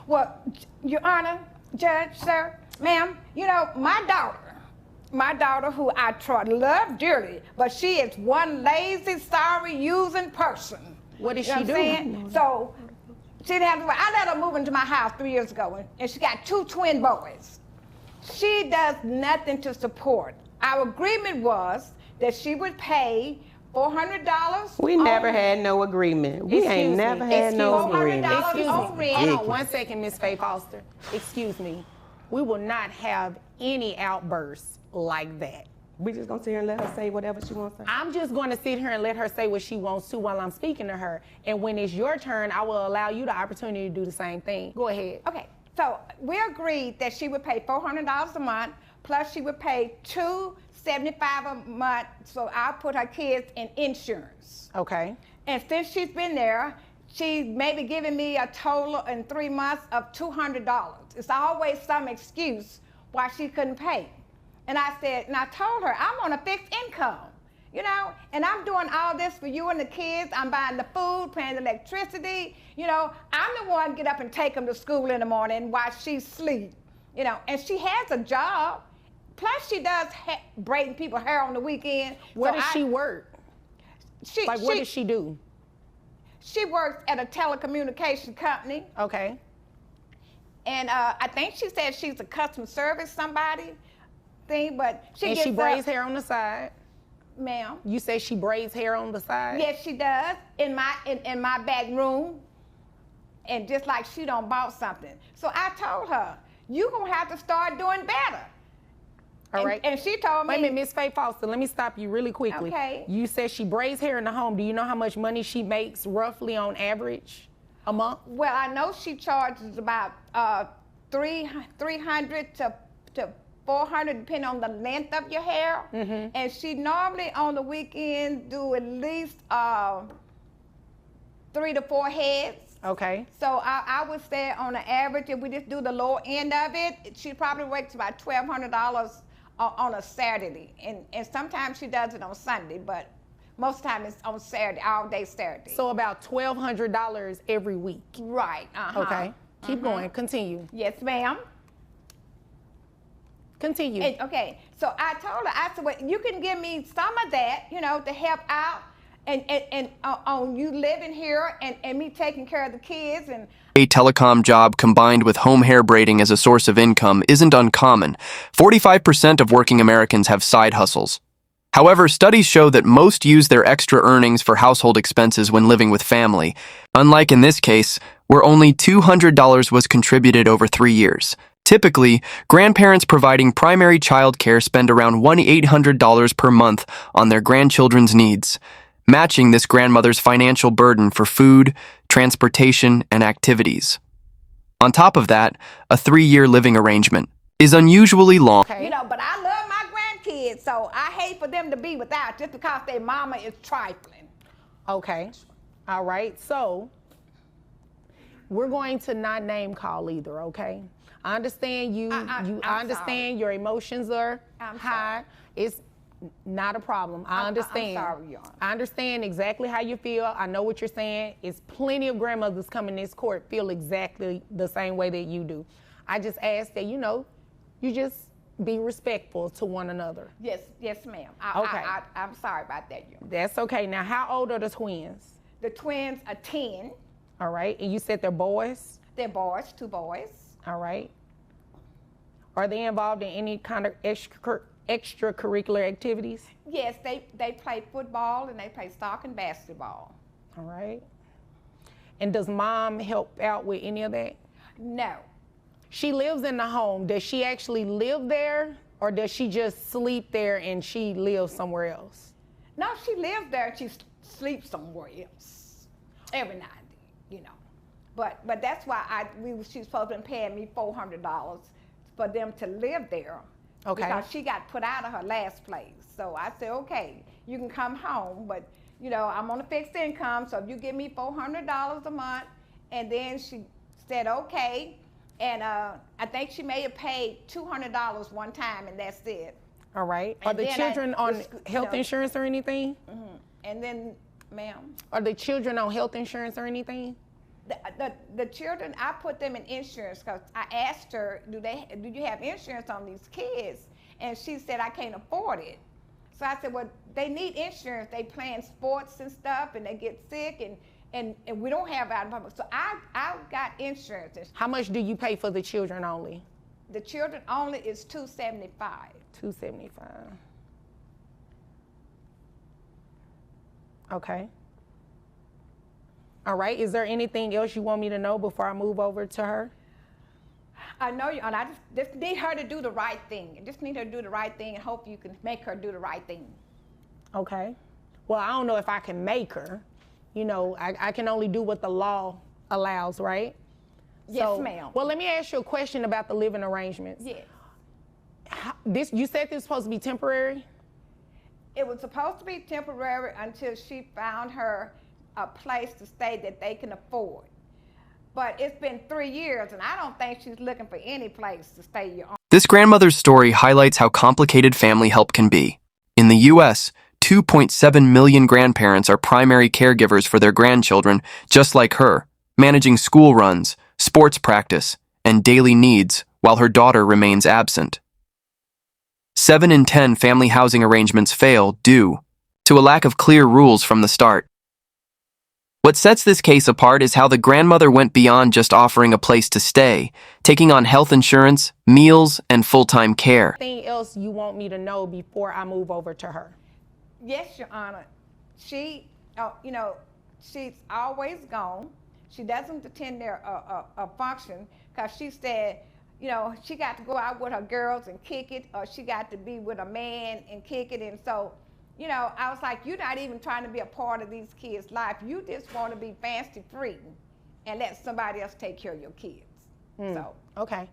Well, Your Honor, Judge, sir, ma'am, my daughter who I love dearly, but she is one lazy, sorry, using person. What did You know she do? Saying? So she didn't have to. I let her move into my house 3 years ago, and she got 2 twin boys. She does nothing to support. Our agreement was that she would pay $400. We never had no agreement. We ain't never had no agreement. $400 on rent. Hold on 1 second, Miss Faye Foster. Excuse me. We will not have any outbursts like that. We just gonna sit here and let her say whatever she wants to say. I'm just going to sit here and let her say what she wants to while I'm speaking to her. And when it's your turn, I will allow you the opportunity to do the same thing. Go ahead. Okay, so we agreed that she would pay $400 a month, plus she would pay $275 a month, so I'll put her kids in insurance. Okay. And since she's been there, she's maybe giving me a total in 3 months of $200. It's always some excuse why she couldn't pay. And I said, and I told her, I'm on a fixed income, and I'm doing all this for you and the kids. I'm buying the food, paying the electricity, I'm the one get up and take them to school in the morning while she sleep, and she has a job. Plus she does braiding people's hair on the weekend. Where does she work? What does she do? She works at a telecommunication company. Okay. And I think she said she's a customer service somebody thing, but she braids hair on the side. Ma'am. You say she braids hair on the side? Yes, she does in my back room, and just like she don't bought something. So I told her, you gonna have to start doing better. All right. And she told me. Wait a minute, Miss Faye Foster, let me stop you really quickly. Okay. You said she braids hair in the home. Do you know how much money she makes roughly on average a month? Well, I know she charges about $300 to $400 depending on the length of your hair. Mm-hmm. And she normally on the weekend do at least 3 to 4 heads. Okay. So I would say on the average, if we just do the lower end of it, she probably works about $1,200 on a Saturday. And sometimes she does it on Sunday, but most of the time it's on Saturday, all day Saturday. So about $1,200 every week. Right. Uh-huh. Okay. Keep going. Continue. Yes, ma'am. Continue. Okay. So I told her, I said, well, you can give me some of that, to help out and on you living here and me taking care of the kids. And a telecom job combined with home hair braiding as a source of income isn't uncommon. 45% of working Americans have side hustles. However, studies show that most use their extra earnings for household expenses when living with family, unlike in this case, where only $200 was contributed over 3 years. Typically, grandparents providing primary child care spend around $1,800 per month on their grandchildren's needs, matching this grandmother's financial burden for food, transportation, and activities. On top of that, a 3-year living arrangement is unusually long. Okay. But I love my grandkids, so I hate for them to be without just because their mama is trifling. Okay. All right. So we're going to not name call either, okay? I understand I understand your emotions are high. It's not a problem. I understand. I'm sorry, Your Honor. I understand exactly how you feel. I know what you're saying. It's plenty of grandmothers coming to this court feel exactly the same way that you do. I just ask that, you just be respectful to one another. Yes, ma'am. Okay. I'm sorry about that, Your Honor. That's okay. Now, how old are the twins? The twins are 10. All right. And you said they're boys? They're boys, 2 boys. All right. Are they involved in any kind of extracurricular activities? Yes, they play football and they play soccer and basketball. All right. And does mom help out with any of that? No. She lives in the home. Does she actually live there, or does she just sleep there and she lives somewhere else? No, she lives there and she sleeps somewhere else every night, But that's why she's supposed to be paying me $400 for them to live there. Okay. Because she got put out of her last place. So I said, okay, you can come home, but I'm on a fixed income, so if you give me $400 a month, and then she said, okay, and I think she may have paid $200 one time, and that's it. All right. Are the children on health insurance or anything? Mm-hmm. And then, ma'am? Are the children on health insurance or anything? The children, I put them in insurance because I asked her, do you have insurance on these kids? And she said, I can't afford it. So I said, well, they need insurance. They playing sports and stuff, and they get sick, and we don't have out in public. So I got insurance. How much do you pay for the children only? The children only is $275. $275. Okay. All right. Is there anything else you want me to know before I move over to her? I know you, and I just need her to do the right thing. I just need her to do the right thing and hope you can make her do the right thing. Okay. Well, I don't know if I can make her. You know, I can only do what the law allows, right? Yes, ma'am. Well, let me ask you a question about the living arrangements. Yes. You said this was supposed to be temporary? It was supposed to be temporary until she found her a place to stay that they can afford. But it's been 3 years, and I don't think she's looking for any place to stay your own. This grandmother's story highlights how complicated family help can be. In the U.S., 2.7 million grandparents are primary caregivers for their grandchildren, just like her, managing school runs, sports practice, and daily needs while her daughter remains absent. 7 in 10 family housing arrangements fail due to a lack of clear rules from the start. What sets this case apart is how the grandmother went beyond just offering a place to stay, taking on health insurance, meals, and full-time care. Anything else you want me to know before I move over to her? Yes, Your Honor. She, she's always gone. She doesn't attend their a function because she said, she got to go out with her girls and kick it, or she got to be with a man and kick it. And so, I was like, you're not even trying to be a part of these kids' life. You just want to be fancy free and let somebody else take care of your kids. So, okay.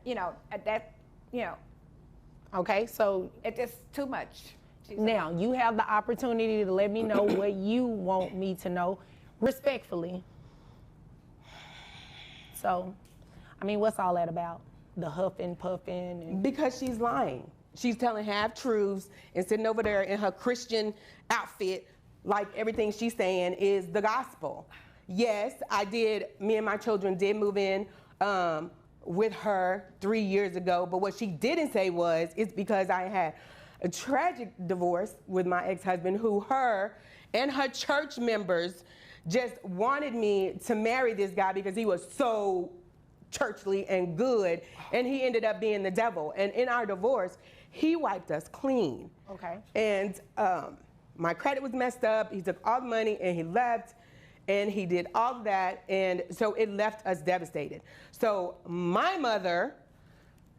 Okay, so it's just too much. Now, you have the opportunity to let me know what you want me to know respectfully. So, what's all that about? The huffing, puffing? And... Because she's lying. She's telling half-truths and sitting over there in her Christian outfit like everything she's saying is the gospel. Yes, me and my children did move in with her 3 years ago, but what she didn't say was, it's because I had a tragic divorce with my ex-husband her and her church members just wanted me to marry this guy because he was so churchly and good, and he ended up being the devil. And in our divorce, he wiped us clean. Okay. And my credit was messed up. He took all the money and he left, and he did all of that, and so it left us devastated. So my mother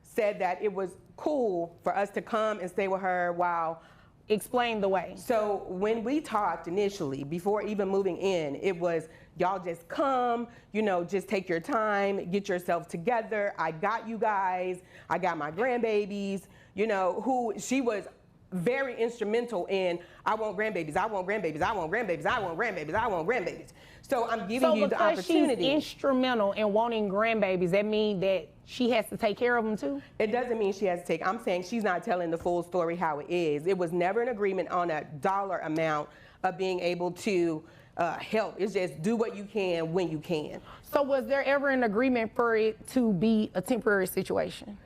said that it was cool for us to come and stay with her while... Explain the way. So when we talked initially, before even moving in, it was, y'all just come, just take your time, get yourself together. I got you guys. I got my grandbabies, who she was very instrumental in, I want grandbabies, I want grandbabies, I want grandbabies, I want grandbabies, I want grandbabies. So I'm giving you the opportunity. So because she's instrumental in wanting grandbabies, that means that she has to take care of them too? It doesn't mean she has to take. I'm saying she's not telling the full story how it is. It was never an agreement on a dollar amount of being able to help. It's just do what you can when you can. So was there ever an agreement for it to be a temporary situation?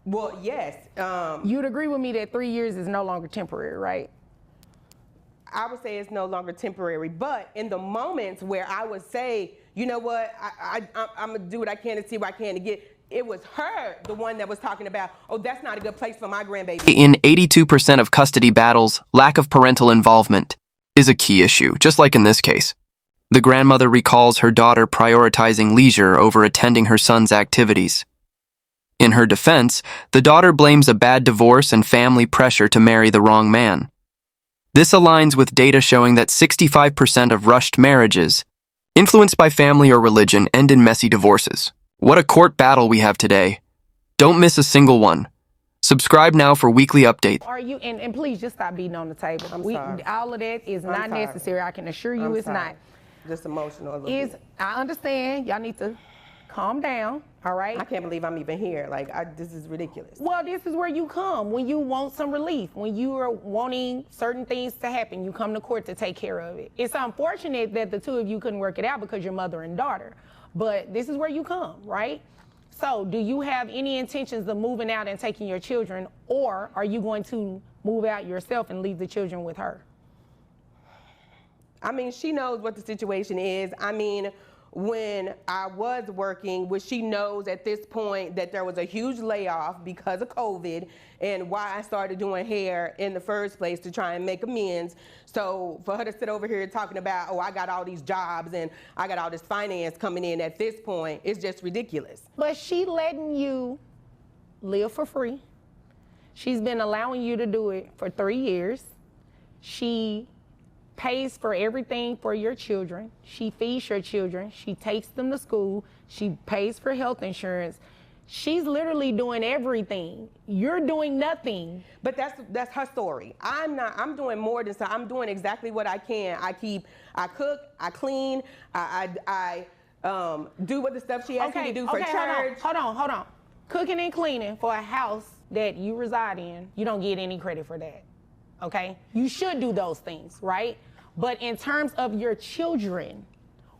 Well, yes. You'd agree with me that 3 years is no longer temporary, right? I would say it's no longer temporary, but in the moments where I would say, you know what, I'm gonna do what I can to see what I can to get, it was her, the one that was talking about, oh, that's not a good place for my grandbaby. In 82% of custody battles, lack of parental involvement is a key issue, just like in this case. The grandmother recalls her daughter prioritizing leisure over attending her son's activities. In her defense, the daughter blames a bad divorce and family pressure to marry the wrong man. This aligns with data showing that 65% of rushed marriages, influenced by family or religion, end in messy divorces. What a court battle we have today. Don't miss a single one. Subscribe now for weekly updates. Are you, and please just stop beating on the table. I'm sorry. All of that is not necessary. I can assure you it's not. Just emotional a little bit. I understand. Y'all need to calm down, all right? I can't believe I'm even here. This is ridiculous. Well, this is where you come when you want some relief, when you are wanting certain things to happen. You come to court to take care of it. It's unfortunate that the two of you couldn't work it out because you're mother and daughter. but this is where you come, right? So do you have any intentions of moving out and taking your children, or are you going to move out yourself and leave the children with her? I mean, she knows what the situation is. I mean, when I was working, which she knows at this point that there was a huge layoff because of COVID and why I started doing hair in the first place to try and make amends. So for her to sit over here talking about, oh, I got all these jobs and I got all this finance coming in at this point, it's just ridiculous. But she letting you live for free. She's been allowing you to do it for 3 years. She pays for everything for your children. She feeds your children. She takes them to school. She pays for health insurance. She's literally doing everything. You're doing nothing. But that's her story. I'm doing more than so. I'm doing exactly what I can. I cook, I clean, I do what the stuff she asks me to do for church. Hold on. Cooking and cleaning for a house that you reside in, you don't get any credit for that. Okay? You should do those things, right? But in terms of your children,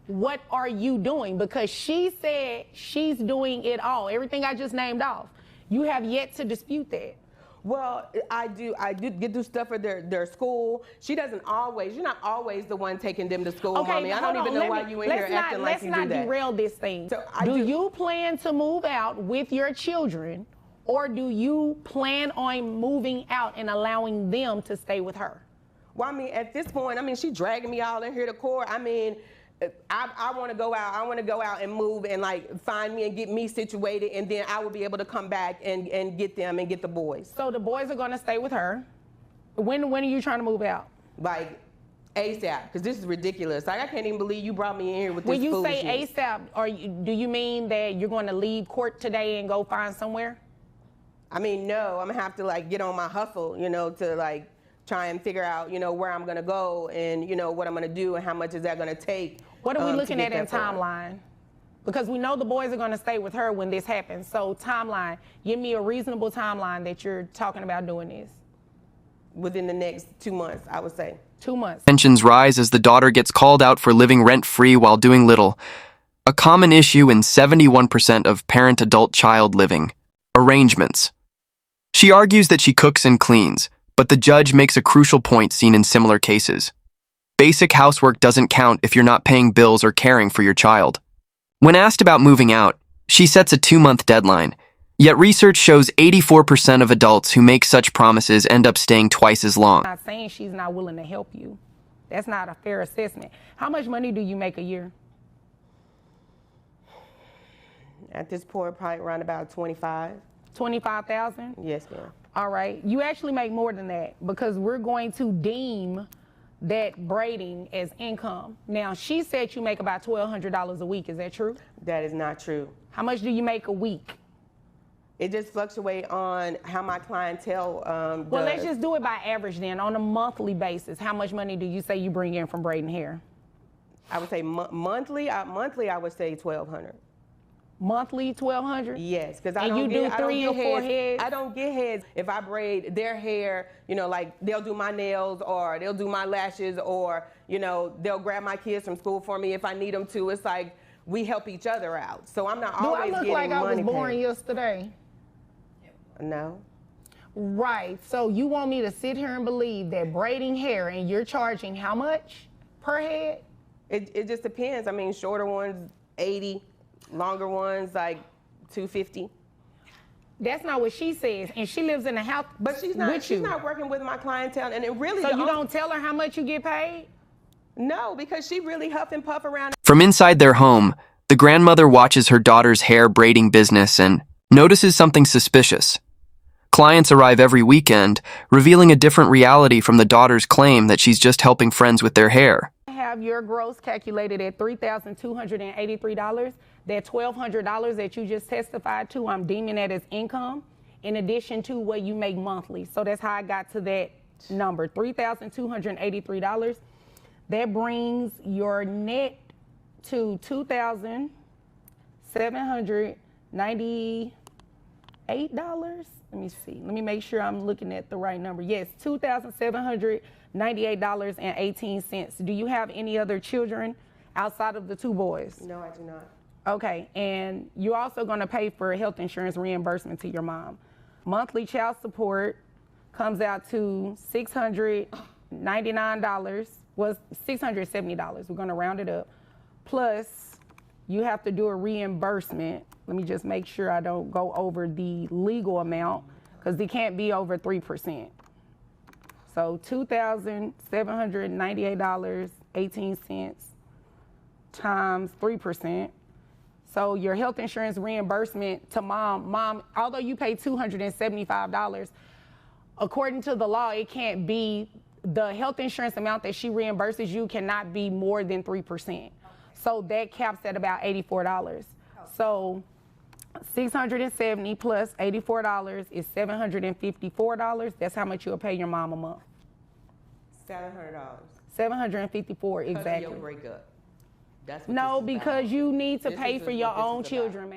what are you doing? Because she said she's doing it all. Everything I just named off. You have yet to dispute that. Well, I do get do stuff for their school. She doesn't always, you're not always the one taking them to school, Okay, mommy. I don't even know why you in here acting like you do that. Let's not derail this thing. So do you plan to move out with your children, or do you plan on moving out and allowing them to stay with her? Well, I mean, at this point, I mean, she dragging me all in here to court. I mean, I want to go out. I want to go out and move and like find me and get me situated, and then I will be able to come back and get them and get the boys. So the boys are going to stay with her. When are you trying to move out? Like ASAP, because this is ridiculous. Like, I can't even believe you brought me in here with this When you foolishness. say ASAP, do you mean that you're going to leave court today and go find somewhere? I mean, no, I'm gonna have to like get on my hustle, you know, to like try and figure out, you know, where I'm gonna go and, you know, what I'm gonna do and how much is that gonna take. What are we looking at in timeline? Because we know the boys are gonna stay with her when this happens. So timeline, give me a reasonable timeline that you're talking about doing this. Within the next 2 months, I would say. 2 months. Tensions rise as the daughter gets called out for living rent-free while doing little. A common issue in 71% of parent-adult-child living. Arrangements. She argues that she cooks and cleans, but the judge makes a crucial point seen in similar cases. Basic housework doesn't count if you're not paying bills or caring for your child. When asked about moving out, she sets a 2-month deadline. Yet research shows 84% of adults who make such promises end up staying twice as long. I'm not saying she's not willing to help you. That's not a fair assessment. How much money do you make a year? At this point, probably around about 25. 25,000? Yes, ma'am. All right. You actually make more than that because we're going to deem that braiding as income. Now, she said you make about $1,200 a week. Is that true? That is not true. How much do you make a week? It just fluctuates on how my clientele does. Well, let's just do it by average then. On a monthly basis, how much money do you say you bring in from braiding hair? I would say monthly. Monthly, I would say $1,200. Monthly, $1,200? Yes, because I don't get 3 or 4 heads. I don't get heads if I braid their hair. You know, like they'll do my nails or they'll do my lashes or you know they'll grab my kids from school for me if I need them to. It's like we help each other out. So I'm not always getting money. Do I look like I was born yesterday? No. Right. So you want me to sit here and believe that braiding hair and you're charging how much per head? It just depends. I mean, shorter ones 80. Longer ones like $250. That's not what she says, and she lives in a house. But she's not working with my clientele, and it really. So you don't tell her how much you get paid? No, because she really huff and puff around. From inside their home, the grandmother watches her daughter's hair braiding business and notices something suspicious. Clients arrive every weekend, revealing a different reality from the daughter's claim that she's just helping friends with their hair. Have your gross calculated at $3,283. That $1,200 that you just testified to, I'm deeming that as income in addition to what you make monthly. So that's how I got to that number, $3,283. That brings your net to $2,798. Let me see. Let me make sure I'm looking at the right number. Yes, $2,798.18. Do you have any other children outside of the 2 boys? No, I do not. Okay, and you're also gonna pay for health insurance reimbursement to your mom. Monthly child support comes out to $699, was $670. We're gonna round it up. Plus, you have to do a reimbursement. Let me just make sure I don't go over the legal amount, because it can't be over 3%. So $2,798.18 times 3%. So your health insurance reimbursement to mom, although you pay $275, according to the law, it can't be, the health insurance amount that she reimburses you cannot be more than 3%. So that caps at about $84. So 670 plus $84 is $754. That's how much you'll pay your mom a month. $700. $754 exactly. Your breakup. That's what No, this is because about. you need to This pay is for what your this is own about. children.